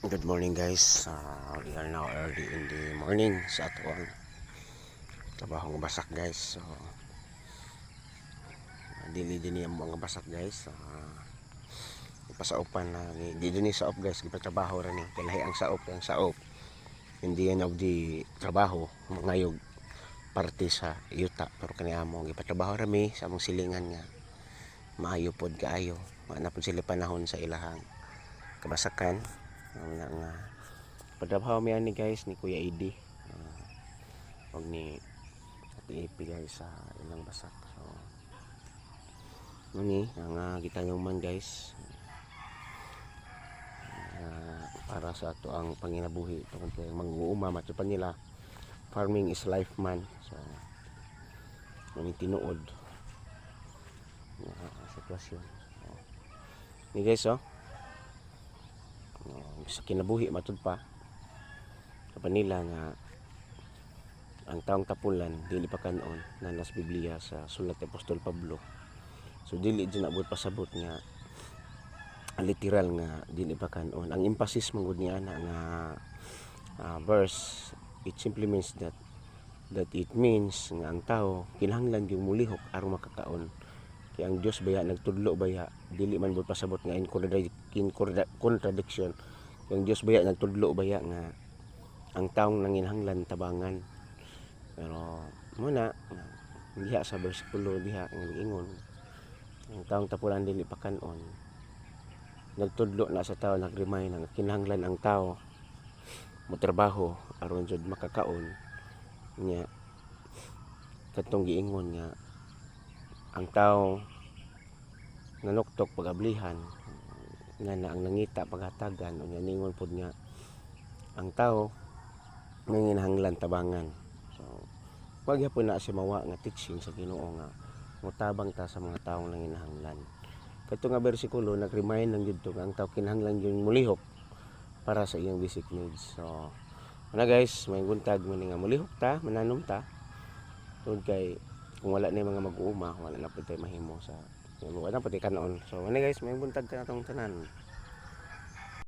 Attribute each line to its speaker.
Speaker 1: Good morning guys. We are now early in the morning sa atong trabahong basak guys. So dili din ang mga basak guys. Ipasaupan na di din sa op guys, gipatrabaho ra ni kalahi ang saop in the end of the trabaho mangayog parte sa yuta, pero kaniamo gipatrabaho ra mi sa among silingan nga maayo pod kaayo. Mana pod sila panahon sa ilahang kabasakan. Nga patrabaho mi ani guys ni Kuya Idi. Og ni Ate Ipi guys sa ilang basak. So muni ang gitanong man guys para sa ato ang panginabuhi tungod kay mag-uuma mato pa nila farming is life man. So muni tinuod nga sitwasyon. So, ni guys sa kinabuhi matud pa sa nila nga ang taong tapulan dili pa kanon na nas Biblia sa sulat ni Apostol Pablo. So dili din abot pasabot nga literal nga dili pa kanon. Ang emphasis mangud niya na nga verse, it simply means that it means nga ang tao kinahanglan yung mulihok aron makakaon. Kaya ang Dios baya nagtudlo baya dili man bud pasabot nga in contradiction. Ang Dios baya nagtudlo baya nga ang taong nanginahanglan tabangan. Pero muna diha sa bersikulo diha nga ingon ang taong tapulan dili pa kanon, nagtudlo na sa tao, nag-remind na kinahanglan ang tao motrabaho aron jud makakaon nya. Katong giingon nga ang tao nanuktok pag-ablihan nga na ang nangita paghatagan, unya ningon pod nga ang tao nanginahanglan tabangan. So wag gyapon na siya mawa nga teaching sa Ginoo nga motabang ta sa mga taong nanginahanglan. Kato nga bersikulo nag-remind lang jud nga ang tao kinahanglan yung mulihok para sa iyang basic needs. So ana guys, may buntag mo nga mulihok ta, mananom ta tungod kay kung wala na mga mag-uuma, wala na pud tay mahimo sa wala na pud kanon. So ana guys, may buntag ka natong tanan.